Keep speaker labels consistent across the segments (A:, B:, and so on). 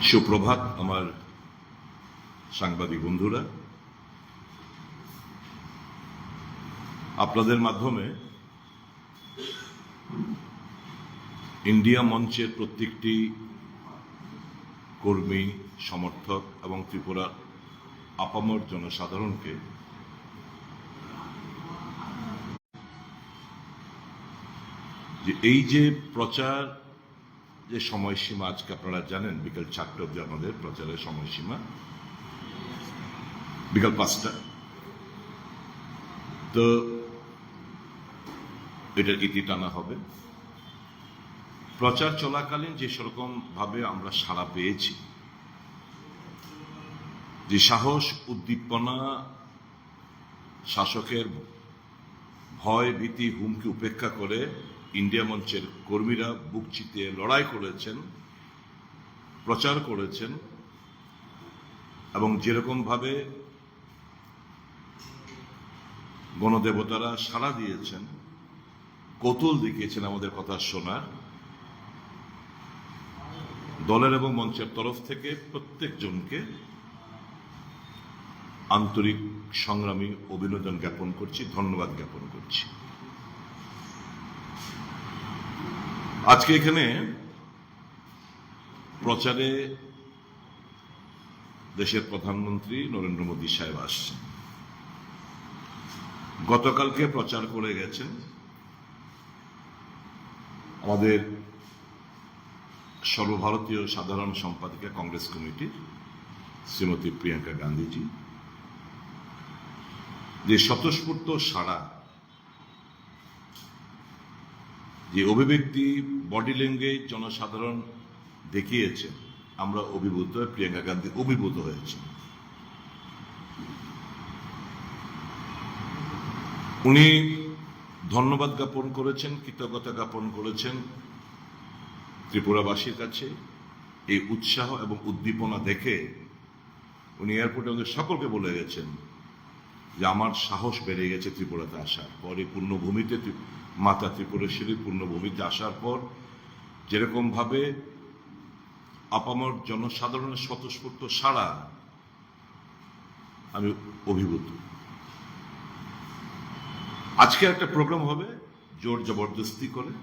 A: সুপ্রভাত আমার সাংবাদিক বন্ধুরা, আপনাদের মাধ্যমে ইন্ডিয়া মঞ্চের প্রত্যেকটি কর্মী, সমর্থক এবং ত্রিপুরার আপামর জনসাধারণকে যে এই যে প্রচার যে সময়সীমা, আজকে আপনারা জানেন বিকাল 4টা অবধি আমাদের প্রচারের সময়সীমা, বিকাল 5টা। তো এটার ইতি টানা হবে। প্রচার চলাকালীন যে সেরকম ভাবে আমরা সাড়া পেয়েছি, যে সাহস, উদ্দীপনা, শাসকের ভয়, ভীতি, হুমকি উপেক্ষা করে ইন্ডিয়া মঞ্চের কর্মীরা বুক চিতিয়ে লড়াই করেছেন, প্রচার করেছেন, এবং যেরকম ভাবে গণদেবতারা সাড়া দিয়েছেন, কৌতূহল দেখিয়েছেন আমাদের কথা শোনার, দলের এবং মঞ্চের তরফ থেকে প্রত্যেকজনকে আন্তরিক সংগ্রামী অভিনন্দন জ্ঞাপন করছি, ধন্যবাদ জ্ঞাপন করছি। আজকে এখানে প্রচারে দেশের প্রধানমন্ত্রী নরেন্দ্র মোদী সাহেব আসছেন। গতকালকে প্রচার করে গেছেন আমাদের সর্বভারতীয় সাধারণ সম্পাদিকা কংগ্রেস কমিটির শ্রীমতী প্রিয়াঙ্কা গান্ধীজি। যে স্বতঃস্ফূর্ত সাড়া, যে অভিব্যক্তি, বডি ল্যাঙ্গুয়েজ জনসাধারণ দেখিয়েছে, আমরা অভিভূত, প্রিয়াঙ্কা গান্ধী অভিভূত হয়েছে। উনি ধন্যবাদ জ্ঞাপন করেছেন, কৃতজ্ঞতা জ্ঞাপন করেছেন ত্রিপুরাবাসীর কাছে। এই উৎসাহ এবং উদ্দীপনা দেখে উনি এয়ারপোর্টে আমাদের সকলকে বলে গেছেন যে আমার সাহস বেড়ে গেছে ত্রিপুরাতে আসার পরে, পূর্ণভূমিতে, মাতা ত্রিপুরেশ্বরীর পূর্ণভূমিতে আসার পর যেরকম ভাবে আপামর জনসাধারণের স্বতঃস্ফূর্ত সাড়া, আমি অভিভূত। আজকে একটা প্রোগ্রাম হবে জোর জবরদস্তি করে,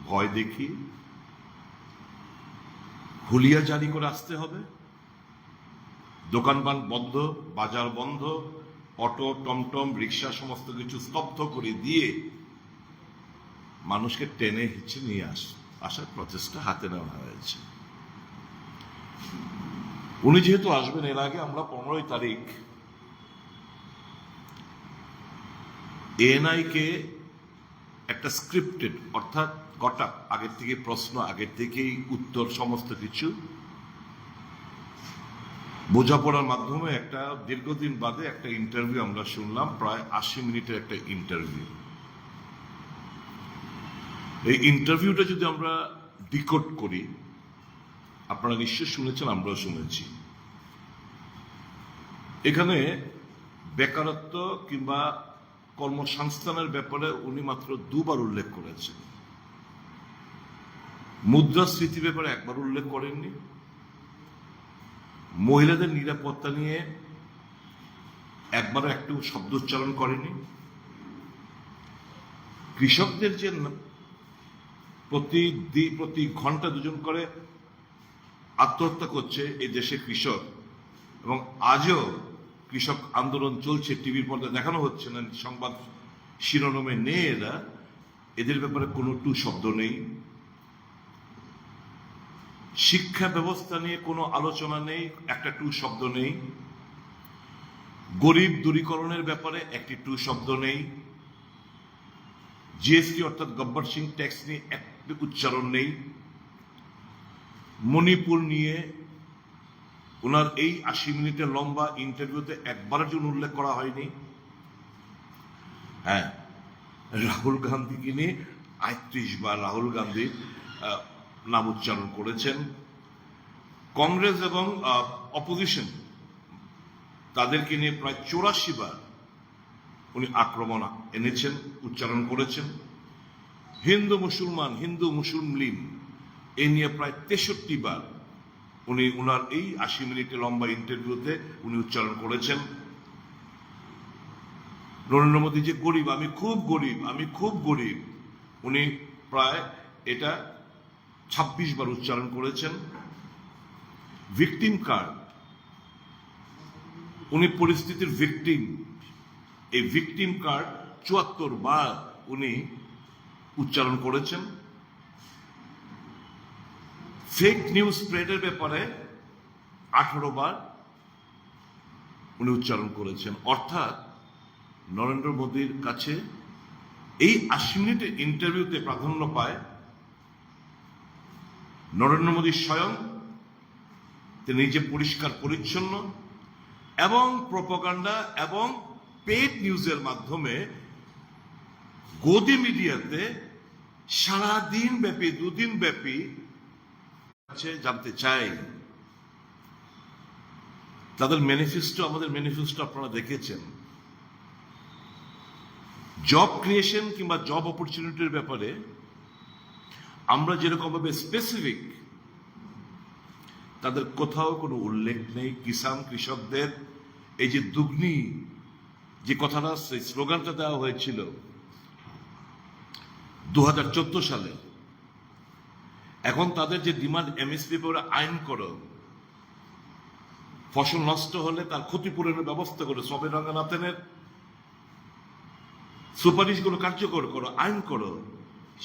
A: ভয় দেখিয়ে, হুলিয়া জারি করে আসতে হবে। দোকানপাট বন্ধ, বাজার বন্ধ, অটো, টমটম, রিক্সা সমস্ত কিছু স্তব্ধ করে দিয়ে মানুষকে টেনে হিচে নিয়ে আসার প্রচেষ্টা হাতে নেওয়া হয়েছে। উনি যেহেতু আসবেন, এর আগে আমরা 15 তারিখ এএনআই কে একটা স্ক্রিপ্টেড, অর্থাৎ গোটা আগের থেকে প্রশ্ন, আগের থেকেই উত্তর, সমস্ত কিছু বোঝাপড়ার মাধ্যমে একটা দীর্ঘদিন বাদে একটা ইন্টারভিউ আমরা শুনলাম, প্রায় 80 মিনিটের একটা ইন্টারভিউ। এই ইন্টারভিউটা যদি আমরা ডিকোড করি, আপনারা নিশ্চয় শুনেছেন, আমরাও শুনেছি, এখানে বেকারত্ব কিংবা কর্মসংস্থানের ব্যাপারে উনি মাত্র 2বার উল্লেখ করেছেন। মুদ্রাস্ফীতি ব্যাপারে একবার উল্লেখ করেননি। মহিলাদের নিরাপত্তা নিয়ে একবারও একটু শব্দ উচ্চারণ করেনি। কৃষকদের যে প্রতি ঘন্টা 2জন করে আত্মহত্যা করছে এই দেশে কৃষক, এবং আজও কৃষক আন্দোলন চলছে, টিভির পর্দায় দেখানো হচ্ছে না, সংবাদ শিরোনামে নেই এদের ব্যাপারে কোনো টু শব্দ নেই। শিক্ষা ব্যবস্থা নিয়ে কোনো আলোচনা নেই, একটা টু শব্দ নেই। গরিব দূরীকরণের ব্যাপারে একটি টু শব্দ নেই। জিএসটি অর্থাৎ গব্বর সিং ট্যাক্স নিয়ে একটি উচ্চারণ নেই। মণিপুর নিয়ে ওনার এই 80 মিনিটের লম্বা ইন্টারভিউতে একবারের জন্য উল্লেখ করা হয়নি। হ্যাঁ, রাহুল গান্ধীকে নিয়ে ৩৮ বার রাহুল গান্ধীর নাম উচ্চারণ করেছেন। কংগ্রেস এবং অপোজিশন তাদেরকে নিয়ে প্রায় 84 বার উনি আক্রমণ এনেছেন, উচ্চারণ করেছেন। হিন্দু মুসলমান, হিন্দু মুসলিম এ নিয়ে প্রায় 63 বার উনি উনার এই ৮০ মিনিটের লম্বা ইন্টারভিউতে উনি উচ্চারণ করেছেন নরেন্দ্র মোদী যে গরিব, আমি খুব গরিব, আমি খুব গরিব। উনি প্রায় এটা ২৬ বার উচ্চারণ করেছেন। ভিকটিম কার্ড, উনি পরিস্থিতির ভিকটিম, এই ভিকটিম কার্ড ৭৪ বার উনি উচ্চারণ করেছেন। ফেক নিউজ স্প্রেডের ব্যাপারে ১৮ বার উনি উচ্চারণ করেছেন। অর্থাৎ নরেন্দ্র মোদীর কাছে এই ৮০ মিনিটের ইন্টারভিউতে প্রাধান্য পায় নরেন্দ্র মোদী স্বয়ং, তিনি নিজে পরিষ্কার পরিচ্ছন্ন এবং প্রোপাগান্ডা এবং পেড নিউজের মাধ্যমে গদি মিডিয়াতে সারাদিন ব্যাপী, দুদিন ব্যাপী জানতে চাই। তাদের ম্যানিফেস্টো, আমাদের ম্যানিফেস্টো আপনারা দেখেছেন। জব ক্রিয়েশন কিংবা জব অপরচুনিটির ব্যাপারে আমরা যেরকম ভাবে স্পেসিফিক, তাদের কোথাও কোনো উল্লেখ নেই। কিষান, কৃষকদের এই যে দুগ্নি যে কথাটা, সেই স্লোগানটা দেওয়া হয়েছিল ২০১৪ সালে, এখন তাদের যে ডিমান্ড এমএসপি পরে আইন করো, ফসল নষ্ট হলে তার ক্ষতিপূরণের ব্যবস্থা করো, সবে রঙ্গনাথনের সুপারিশগুলো কার্যকর করো, আইন করো,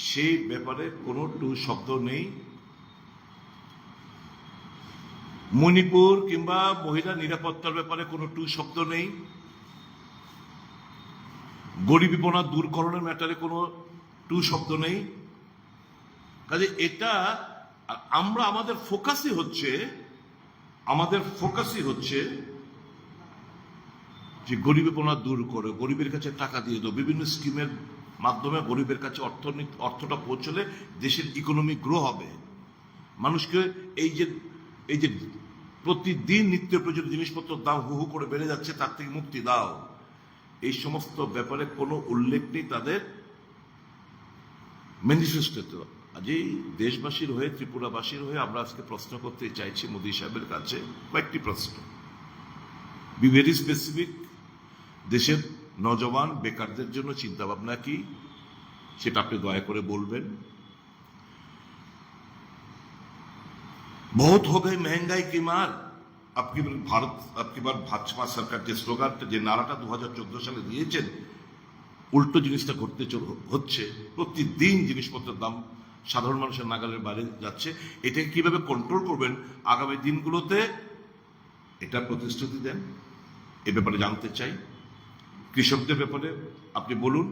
A: সেই ব্যাপারে কোনো টু শব্দ নেই। মণিপুর কিংবা মহিলা নিরাপত্তার ব্যাপারে কোনো টু শব্দ নেই। গরিবীপনা দূরকরণের ম্যাটারে কোনো টু শব্দ নেই। কাজে এটা আমরা, আমাদের ফোকাসই হচ্ছে যে গরিবীপনা দূর করে, গরিবের কাছে টাকা দিয়ে দাও, বিভিন্ন স্কিমের মাধ্যমে গরিবের কাছে অর্থটা পৌঁছলে দেশের ইকোনমি গ্রো হবে। মানুষকে এই যে প্রতিদিন নিত্য প্রয়োজনীয় জিনিসপত্রের দাম হু হু করে বেড়ে যাচ্ছে, তার থেকে মুক্তি দাও। এই সমস্ত ব্যাপারে কোনো উল্লেখ নেই তাদের ম্যানিফেস্টোতে। আজ এই দেশবাসীর হয়ে, ত্রিপুরাবাসীর হয়ে আমরা আজকে প্রশ্ন করতে চাইছি মোদী সাহেবের কাছে কয়েকটি প্রশ্ন। Be very specific. দেশের নজওয়ান বেকারদের জন্য চিন্তা ভাবনা কি, সেটা আপনি দয়া করে বলবেন। बहुत हो गई महंगाई की मार, आपकी बार भाजपा सरकार যে স্লোগানটা, যে নারাটা ২০১৪ সালে দিয়েছেন, উল্টো জিনিসটা ঘটতে হচ্ছে। প্রতিদিন জিনিসপত্রের দাম সাধারণ মানুষের নাগালের বাইরে যাচ্ছে। এটাকে কিভাবে কন্ট্রোল করবেন আগামী দিনগুলোতে, এটা প্রতিশ্রুতি দেন। এ ব্যাপারে জানতে চাই। কৃষকদের ব্যাপারে আপনি বলুন,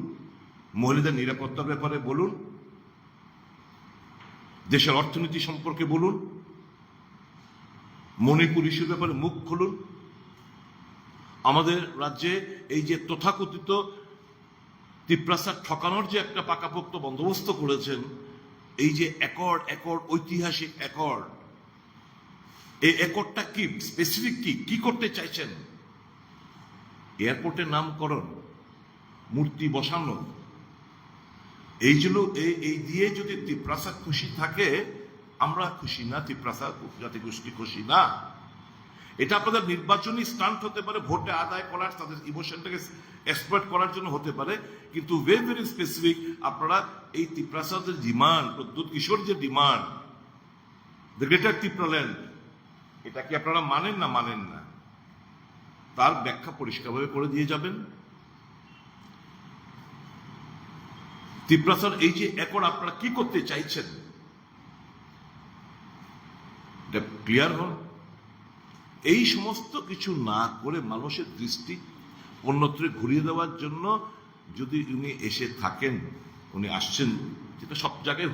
A: মহিলাদের নিরাপত্তার ব্যাপারে বলুন, দেশের অর্থনীতি সম্পর্কে বলুন, মণিপুর ইস্যুর ব্যাপারে মুখ খুলুন। আমাদের রাজ্যে এই যে তথাকথিত তিপ্রাসাদ ঠকানোর যে একটা পাকাপোক্ত বন্দোবস্ত করেছেন, এই যে একর্ড ঐতিহাসিক একর্ড, এই একর্ডটা কি স্পেসিফিক, কি করতে চাইছেন? এয়ারপোর্টের নামকরণ, মূর্তি বসানো, এই দিয়ে যদি তিপ্রাসাদ খুশি থাকে, আমরা খুশি না, তিপ্রাসাদ জাতিগোষ্ঠী খুশি না। এটা আপনাদের নির্বাচনী স্টান্ট হতে পারে, ভোটে আদায় করার, তাদের ইমোশনটাকে এক্সপ্লয়েট করার জন্য হতে পারে, কিন্তু ভেরি ভেরি স্পেসিফিক আপনারা এই তিপ্রাসাদের ডিমান্ড, প্রদ্যুৎ কিশোর যে ডিমান্ড, দ্য গ্রেটার ত্রিপুরাল্যান্ড, এটা কি আপনারা মানেন না মানেন না, তার ব্যাখ্যা পরিষ্কারভাবে করে দিয়ে যাবেন। তিপ্রাসাদ এই যে একর্ড আপনারা কি করতে চাইছেন, এটা ক্লিয়ার হন। এই সমস্ত কিছু না করে মানুষের দৃষ্টি অন্যত্র ঘুরিয়ে দেওয়ার জন্য যদি উনি এসে থাকেন, উনি আসছেন, যেটা সব জায়গায়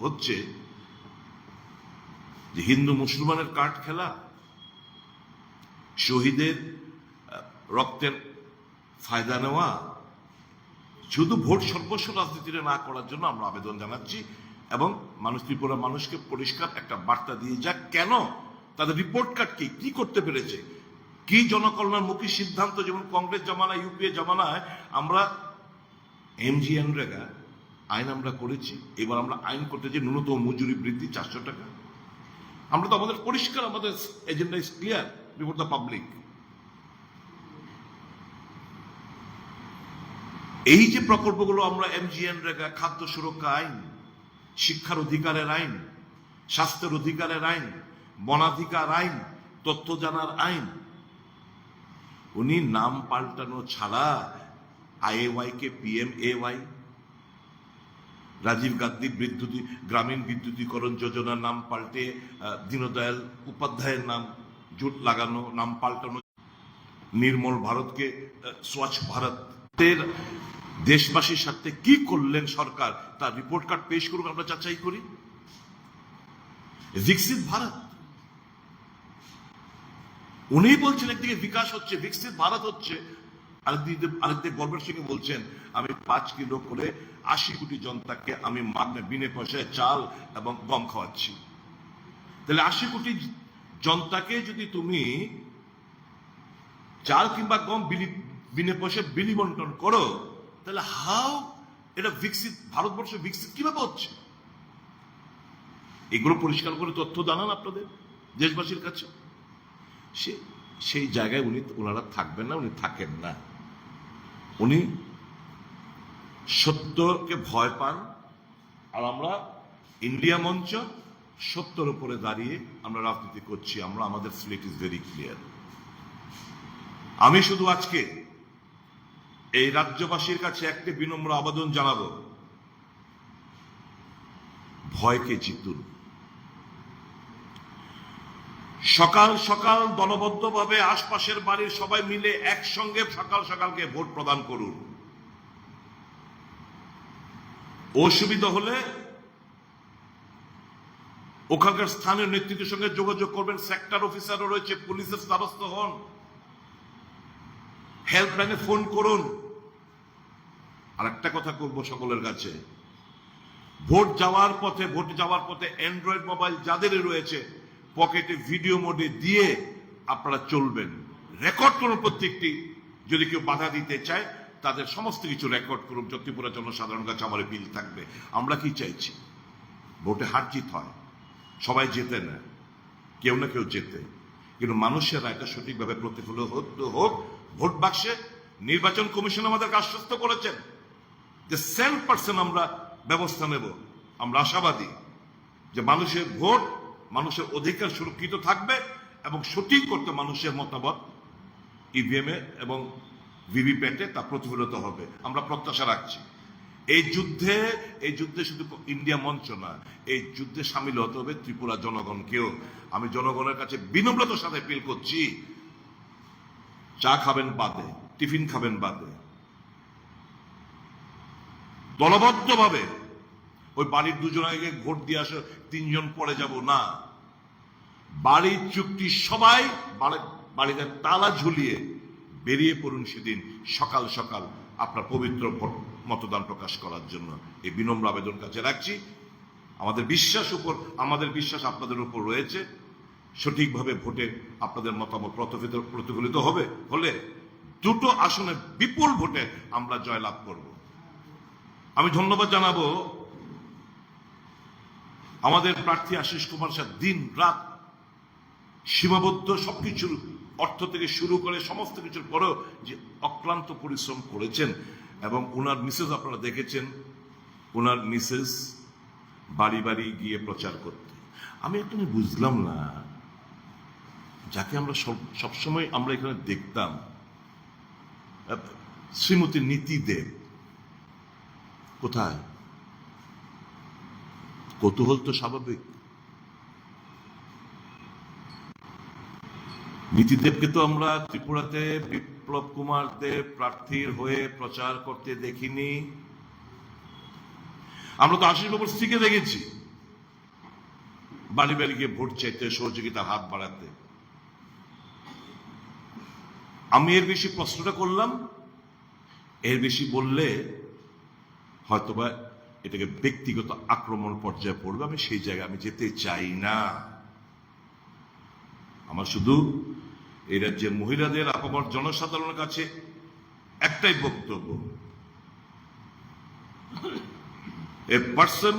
A: হচ্ছে, যে হিন্দু মুসলমানের কার্ড খেলা, শহীদের রক্তের ফায়দা নেওয়া, শুধু ভোট সর্বস্ব রাজনীতিটা না করার জন্য আমরা আবেদন জানাচ্ছি। এবং ত্রিপুরা মানুষকে পরিষ্কার একটা বার্তা দিয়ে যাক, কেন তাদের রিপোর্ট কার্ড কি করতে পেরেছে, কি জনকল্যাণমুখী সিদ্ধান্ত। যেমন কংগ্রেস জমানায়, ইউপিএ জমানায় আমরা এমজিএনরেগা আইন আমরা করেছি, এবার আমরা আইন করতে যে ন্যূনতম মজুরি বৃদ্ধি ৪০০ টাকা। আমরা তো আমাদের পরিষ্কার, আমাদের agenda is clear before the public. এই যে প্রকল্পগুলো আমরা MGNরেগা, খাদ্য সুরক্ষা আইন, শিক্ষার অধিকারের আইন, স্বাস্থ্যের অধিকারের আইন, বনাধিকার আইন, তথ্য জানার আইন, উনি নাম পাল্টানো ছাড়া IAY কে PMAY, রাজীব গান্ধী গ্রামীণ বিদ্যুতীকরণ যোজনার নাম পাল্টে দীনদয়াল উপাধ্যায়ের নাম জোট লাগানো, নাম পাল্টানো, নির্মল ভারতকে স্বচ্ছ ভারতের দেশবাসীর সাথে কি করলেন সরকার তার রিপোর্ট কার্ড পেশ করুন, আমরা যাচাই করি। বিকশিত ভারত, উনি বলছেন একদিকে বিকাশ হচ্ছে, বিকশিত ভারত হচ্ছে, আরেকদিকে গর্বের সঙ্গে বলছেন আমি 5 কিলো করে 80 কোটি জনতাকে আমি বিনা পয়সায় চাল এবং গম খাওয়াচ্ছি। তাহলে 80 কোটি জনতাকে যদি তুমি চাল কিংবা গম বিনা পয়সায় বিলি বন্টন করো, তাহলে হাউ এটা বিকশিত ভারতবর্ষ বিকশিত কিভাবে হচ্ছে? এগুলো পরিষ্কার করে তথ্য জানান আপনাদের দেশবাসীর কাছে। সেই জায়গায় ওনারা থাকবেন না, উনি থাকেন না। উনি সত্যকে ভয় পান, আর আমরা ইন্ডিয়া মঞ্চ সত্যের উপরে দাঁড়িয়ে আমরা রাজনীতি করছি। আমরা আমাদের স্লেট ইজ ভেরি ক্লিয়ার। আমি শুধু আজকে এই রাজ্যবাসীর কাছে একটি বিনম্র আবেদন জানাবো, ভয়কে জিতুন। সকাল সকাল দলবদ্ধভাবে আশপাশের বাড়ির সবাই মিলে একসঙ্গে সকাল সকালকে ভোট প্রদান করুন। অসুবিধা হলে ওখানকার স্থানীয় নেতৃত্বের সঙ্গে যোগাযোগ করবেন। সেক্টর অফিসারও রয়েছে, পুলিশের দ্বারস্থ হন, হেল্পলাইনে ফোন করুন। আর একটা কথা করবো সকলের কাছে, ভোটে যাওয়ার পথে অ্যান্ড্রয়েড মোবাইল যাদের রয়েছে পকেটে ভিডিও মোডে দিয়ে আপনারা চলবেন। রেকর্ড করুন প্রত্যেকটি, যদি কেউ বাধা দিতে চায় তাদের সমস্ত কিছু রেকর্ড করুন। ত্রিপুরা জনসাধারণ কাছে আমার বিল থাকবে। আমরা কি চাইছি? ভোটে হার জিত হয়, সবাই জেতে না, কেউ না কেউ জেতে, কিন্তু মানুষের রায়টা সঠিকভাবে প্রতিফলিত হোক ভোট বাক্সে। নির্বাচন কমিশন আমাদেরকে আশ্বস্ত করেছেন যে 100% আমরা ব্যবস্থা নেব। আমরা আশাবাদী যে মানুষের ভোট, মানুষের অধিকার সুরক্ষিত থাকবে এবং সঠিক করতে মানুষের মতামত EVM এবং ভিভিপ্যাটে তা প্রতিফলিত হবে। আমরা প্রত্যাশা রাখছি। এই যুদ্ধে শুধু ইন্ডিয়া মঞ্চ না, এই যুদ্ধে সামিল হতে হবে ত্রিপুরা জনগণকেও। আমি জনগণের কাছে বিনম্রতার সাথে অ্যাপিল করছি, চা খাবেন বাদে, টিফিন খাবেন বাদে, দলবদ্ধভাবে ওই বাড়ির 2 জন আগে ভোট দিয়ে আসো, 3 জন পরে যাব না। বাড়ির চুক্তি সবাই বাড়িতে তালা ঝুলিয়ে বেরিয়ে পড়ুন সেদিন সকাল সকাল আপনার পবিত্র ভোট মতদান প্রকাশ করার জন্য। এই বিনম্র আবেদন কাছে রাখছি। আমাদের বিশ্বাস আপনাদের উপর রয়েছে। সঠিকভাবে ভোটে আপনাদের মতামত প্রতিফলিত হলে 2টো আসনে বিপুল ভোটে আমরা জয়লাভ করব। আমি ধন্যবাদ জানাবো আমাদের প্রার্থী আশিস কুমার শাহ। দিন রাত সীমাবদ্ধ সবকিছুর অর্থ থেকে শুরু করে সমস্ত কিছুর পরেও যে অক্লান্ত পরিশ্রম করেছেন, এবং ওনার মিসেস আপনারা দেখেছেন, ওনার মিসেস বাড়ি বাড়ি গিয়ে প্রচার করতে। আমি একটু বুঝলাম না, যাকে আমরা সবসময় আমরা এখানে দেখতাম, শ্রীমতী নীতি দেব কোথায়? কৌতূহল তো স্বাভাবিক। নীতিদেবকে তো আমরা ত্রিপুরাতে বিপ্লব কুমার দেব প্রার্থীর হয়ে প্রচার করতে দেখিনি। আমরা তো আশিস বাবুর স্ত্রীকে দেখেছি বাড়ি বাড়ি গিয়ে ভোট চাইতে, সহযোগিতার হাত বাড়াতে। আমি এর বেশি প্রশ্নটা করলাম, এর বেশি বললে হয়তোবা এটাকে ব্যক্তিগত আক্রমণ পর্যায়ে পড়বে। আমি সেই জায়গায় আমি যেতে চাই না। আমার শুধু এই রাজ্যের মহিলাদের, আপামর জনসাধারণের কাছে একটাই বক্তব্য, a person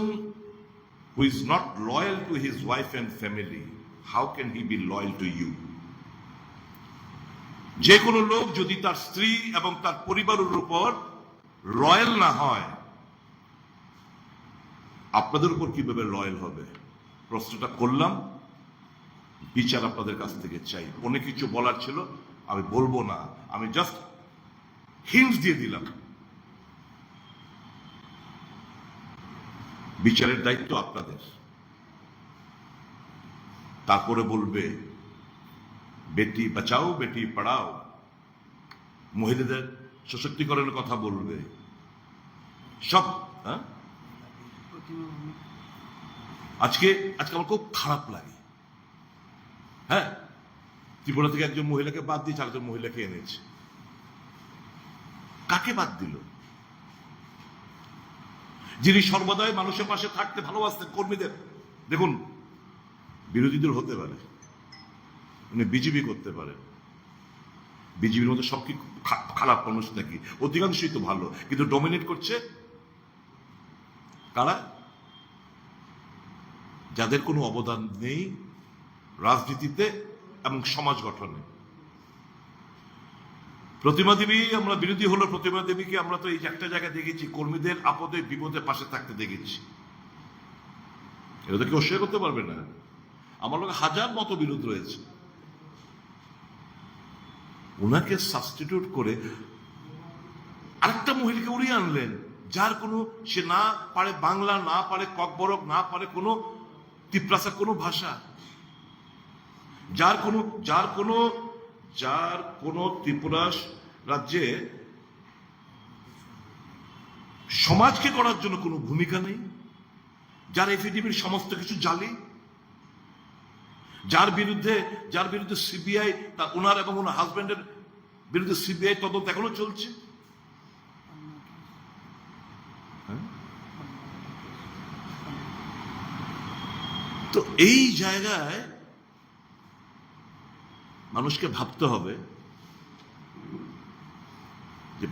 A: who is not loyal to his wife and family how can he be loyal to you? যে কোনো লোক যদি তার স্ত্রী এবং তার পরিবারের উপর লয়াল না হয়, আপনাদের উপর কিভাবে লয়াল হবে? প্রশ্নটা করলাম, বিচার আপনাদের কাছ থেকে চাই। অনেক কিছু বলার ছিল, আমি বলবো না, আমি জাস্ট হিন্টস দিয়ে দিলাম। বিচারের দায়িত্ব আপনাদের। তারপরে বলবে বেটি বাঁচাও বেটি পড়াও, মহিলাদের সশক্তিকরণের কথা বলবে, সব। আজকে আমার খুব খারাপ লাগে। হ্যাঁ, ত্রিপুরা থেকে একজন মহিলাকে বাদ দিয়েছে, আরেকজন মহিলাকে এনেছে। কাকে বাদ দিল? যিনি সর্বদাই মানুষের পাশে থাকতে ভালোবাসতেন, কর্মীদের। দেখুন, বিরোধীদের হতে পারে, উনি বিজেপি করতে পারেন, বিজেপির মধ্যে সব কি খারাপ মানুষ নাকি? অধিকাংশই তো ভালো, কিন্তু ডমিনেট করছে কারা? যাদের কোনো অবদান নেই রাজনীতিতে এবং সমাজ গঠনে। প্রতিমা দেবী, আমরা বিরোধী হলো প্রতিমা দেবীকে আমরা তো এই একটা জায়গায় দেখেছি, কর্মীদের আপদে বিপদে পাশে থাকতে দেখেছি। এটা তো কেউ অস্বীকার করতে পারবে না। আমার লোক হাজার মত বিরোধ রয়েছে, ওনাকে সাবস্টিটিউট করে আরেকটা মহিলাকে উড়িয়ে আনলেন, যার কোনো, সে না পারে বাংলা, না পারে ককবরক, না পারে কোনো তিপ্রাসা কোনো ভাষা, যার কোনো ত্রিপুরা রাজ্যে সমাজকে করার জন্য কোনো ভূমিকা নেই, যার এফিডেভিট সমস্ত কিছু জালি, যার বিরুদ্ধে সিবিআই, তার ওনার এবং ওনার হাজবেন্ডের বিরুদ্ধে সিবিআই তদন্ত এখনো চলছে। তো এই জায়গায় মানুষকে ভাবতে হবে যে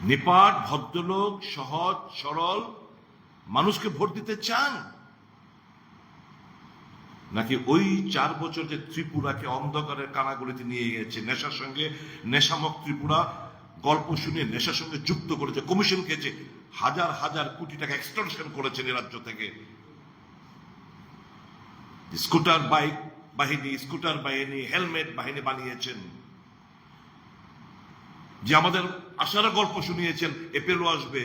A: নিপাট ভদ্রলোক, সহজ সরল মানুষকে ভোট দিতে চান, নাকি ওই 4 বছর যে ত্রিপুরাকে অন্ধকারের কানাগলিতে নিয়ে গেছে, নেশার সঙ্গে, নেশামক ত্রিপুরা গল্প শুনে নেশার সঙ্গে যুক্ত করেছে, কমিশন খেয়েছে, হাজার হাজার কোটি টাকা এক্সটর্শন করেছেন এ রাজ্য থেকে, স্কুটার বাহিনী, হেলমেট বাহিনী বানিয়েছেন, যে আমাদের আশার গল্প শুনিয়েছেন, এপেলো আসবে,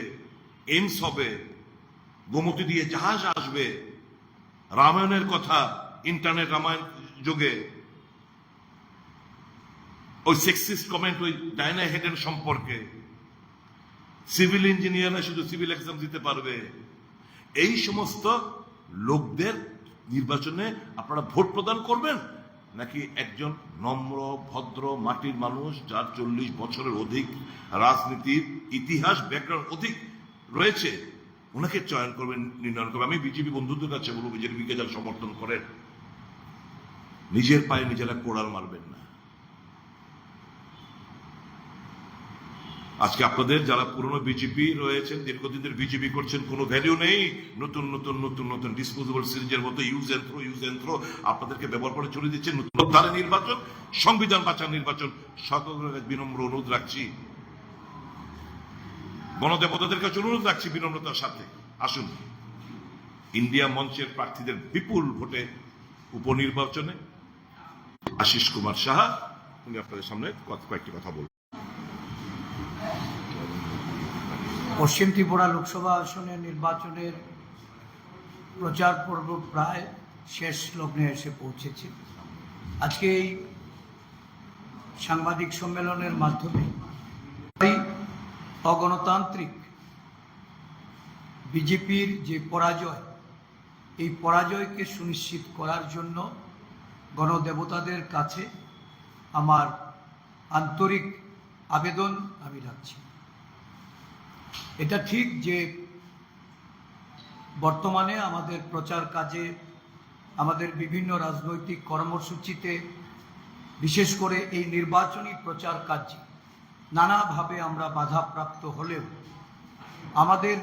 A: এইমস হবে, গোমতী দিয়ে জাহাজ আসবে, রামায়ণের কথা, ইন্টারনেট রামায়ণ যুগে ওই সেক্সিস্ট কমেন্ট ওই ডায়না হেডের সম্পর্কে, সিভিল ইঞ্জিনিয়াররা শুধু সিভিল এক্সাম দিতে পারবে, এই সমস্ত লোকদের নির্বাচনে আপনারা ভোট প্রদান করবেন, নাকি একজন নম্র ভদ্র মাটির মানুষ, যার 40 বছরের অধিক রাজনীতির ইতিহাস ব্যাকগ্রাউন্ড অধিক রয়েছে, ওনাকে চয়ন করবেন, নির্ণয় করবেন? আমি বিজেপি বন্ধুদের কাছে বলবো, বিজেপিকে যারা সমর্থন করেন, নিজের পায়ে নিজেরা কোড়াল মারবেন না। আজকে আপনাদের যারা পুরনো বিজেপি রয়েছেন, দীর্ঘদিনের বিজেপি করছেন, কোনো ভ্যালু নেই। নতুন নতুন নতুন নতুন ডিসপোজেবল সিরিজের মতো ইউজ এন্ড থ্রো আপনাদেরকে ব্যবহার করে চলে দিচ্ছেন। নতুন ধারে নির্বাচন, সংবিধান বাঁচার নির্বাচন। সকলের বিনম্র অনুরোধ রাখছি, গণদেবতাদের কাছে অনুরোধ রাখছি বিনম্রতার সাথে, আসুন ইন্ডিয়া মঞ্চের প্রার্থীদের বিপুল ভোটে উপনির্বাচনে আশিস কুমার সাহা, উনি আপনাদের সামনে কয়েকটি কথা বলবেন।
B: পশ্চিম ত্রিপুরা লোকসভা আসনের নির্বাচনের প্রচার পর্ব প্রায় শেষ লগ্নে এসে পৌঁছেছে। আজকে এই সাংবাদিক সম্মেলনের মাধ্যমে অগণতান্ত্রিক বিজেপির যে পরাজয়, এই পরাজয়কে সুনিশ্চিত করার জন্য গণদেবতাদের কাছে আমার আন্তরিক আবেদন আমি রাখছি। এটা ঠিক যে বর্তমানে আমাদের প্রচার কাজে, আমাদের বিভিন্ন রাজনৈতিক কর্মসূচিতে, বিশেষ করে এই নির্বাচনী প্রচার কাজে নানাভাবে আমরা বাধাপ্রাপ্ত হলেও আমাদের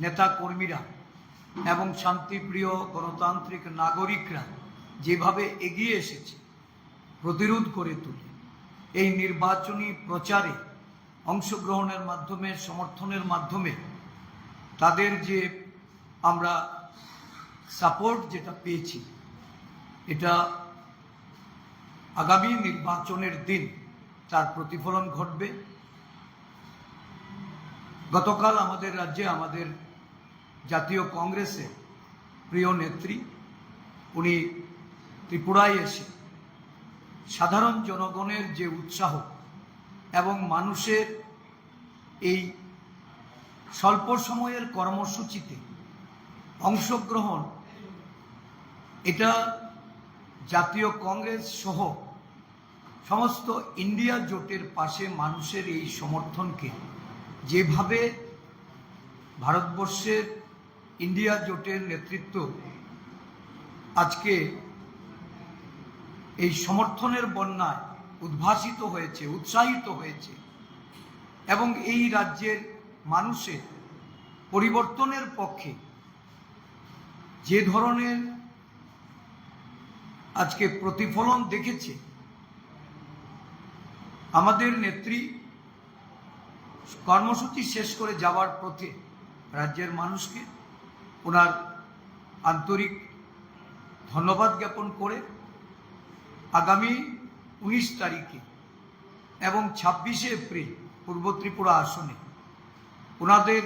B: নেতা কর্মীরা এবং শান্তিপ্রিয় গণতান্ত্রিক নাগরিকরা যেভাবে এগিয়ে এসেছে প্রতিরোধ করে তুলে এই নির্বাচনী প্রচারে অংশগ্রহণের মাধ্যমে, সমর্থনের মাধ্যমে তাদের যে আমরা সাপোর্ট যেটা পেয়েছি, এটা আগামী নির্বাচনের দিন তার প্রতিফলন ঘটবে। গতকাল আমাদের রাজ্যে আমাদের জাতীয় কংগ্রেসের প্রিয় নেত্রী উনি ত্রিপুরায় এসে সাধারণ জনগণের যে উৎসাহ এবং মানুষের এই স্বল্প সময়ের কর্মসূচিতে অংশগ্রহণ, এটা জাতীয় কংগ্রেস সহ সমস্ত ইন্ডিয়া জোটের পাশে মানুষের এই সমর্থনকে যেভাবে ভারতবর্ষের ইন্ডিয়া জোটের নেতৃত্ব আজকে এই সমর্থনের বন্যায় উদ্ভাসিত হয়েছে, উৎসাহিত হয়েছে এবং এই রাজ্যের মানুষের পরিবর্তনের পক্ষে যে ধরনের আজকে প্রতিফলন দেখেছে, আমাদের নেত্রী কর্মসূচি শেষ করে যাওয়ার পথে রাজ্যের মানুষকে ওনার আন্তরিক ধন্যবাদ জ্ঞাপন করে আগামী 19 তারিখে এবং 26শে এপ্রিল পূর্ব ত্রিপুরা আসনে ওনাদের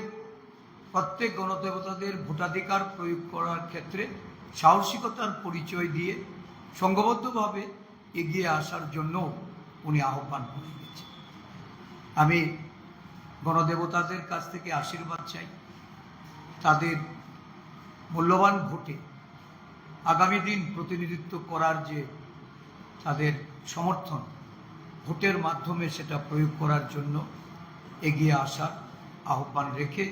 B: প্রত্যেক গণদেবতাদের ভোটাধিকার প্রয়োগ করার ক্ষেত্রে সাহসিকতার পরিচয় দিয়ে সংঘবদ্ধভাবে এগিয়ে আসার জন্য উনি আহ্বান করে গেছেন। আমি গণদেবতাদের কাছ থেকে আশীর্বাদ চাই, তাদের মূল্যবান ভোটে আগামী দিন প্রতিনিধিত্ব করার যে তাদের সমর্থন, ভোটের মাধ্যমে সেটা প্রয়োগ করার জন্য এগিয়ে আসার আহ্বান রেখে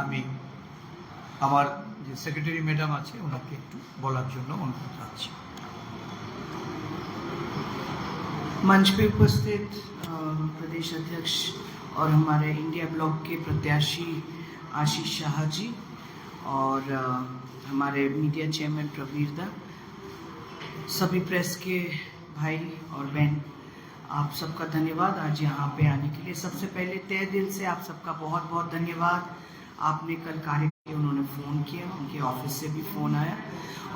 B: আমি আমার যে সেক্রেটারি ম্যাডাম আছে ওনাকে একটু বলার জন্য অনুরোধ রাখছি।
C: मंच पे उपस्थित प्रदेश अध्यक्ष और हमारे इंडिया ब्लॉक के प्रत्याशी आशीष शाह जी और हमारे मीडिया चेयरमैन प्रवीर दा, सभी प्रेस के भाई और बहन, आप सबका धन्यवाद आज यहाँ पे आने के लिए। सबसे पहले तहे दिल से आप सबका बहुत बहुत धन्यवाद। आपने कल कार्यक्रम उन्होंने फ़ोन किया, उनके ऑफिस से भी फ़ोन आया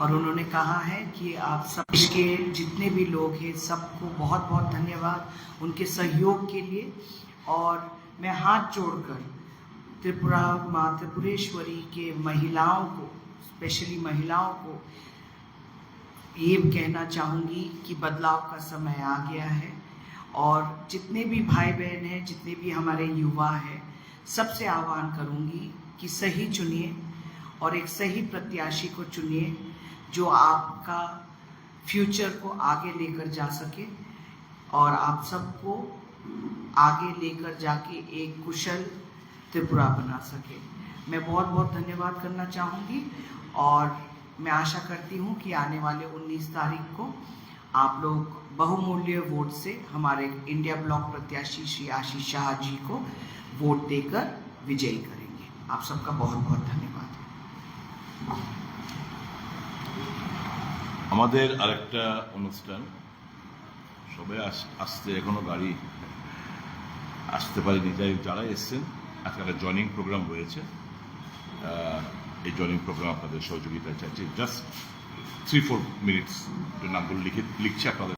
C: और उन्होंने कहा है कि आप सब देश के जितने भी लोग हैं सबको बहुत बहुत धन्यवाद उनके सहयोग के लिए। और मैं हाथ जोड़कर त्रिपुरा माँ त्रिपुरेश्वरी के महिलाओं को, स्पेशली महिलाओं को ये कहना चाहूँगी कि बदलाव का समय आ गया है और जितने भी भाई बहन हैं, जितने भी हमारे युवा हैं, सबसे आह्वान करूँगी कि सही चुनिए और एक सही प्रत्याशी को चुनिए जो आपका फ्यूचर को आगे लेकर जा सके और आप सबको आगे लेकर जाके एक कुशल त्रिपुरा बना सके। मैं बहुत बहुत धन्यवाद करना चाहूँगी और मैं आशा करती हूँ कि आने वाले 19 तारीख को आप लोग बहुमूल्य वोट से हमारे इंडिया ब्लॉक प्रत्याशी श्री आशीष शाह जी को वोट देकर विजयी करेंगे। आप सबका बहुत बहुत धन्यवाद।
A: আমাদের আরেকটা অনুষ্ঠান, সবাই আসতে এখনো গাড়ি আসতে পারেনি, যারা এসছেন আজকে একটা জয়নিং প্রোগ্রাম রয়েছে। এই জয়নিং প্রোগ্রাম আপনাদের সহযোগিতা চাইছি। জাস্ট 3-4 মিনিটস নামগুলো লিখছে আপনাদের।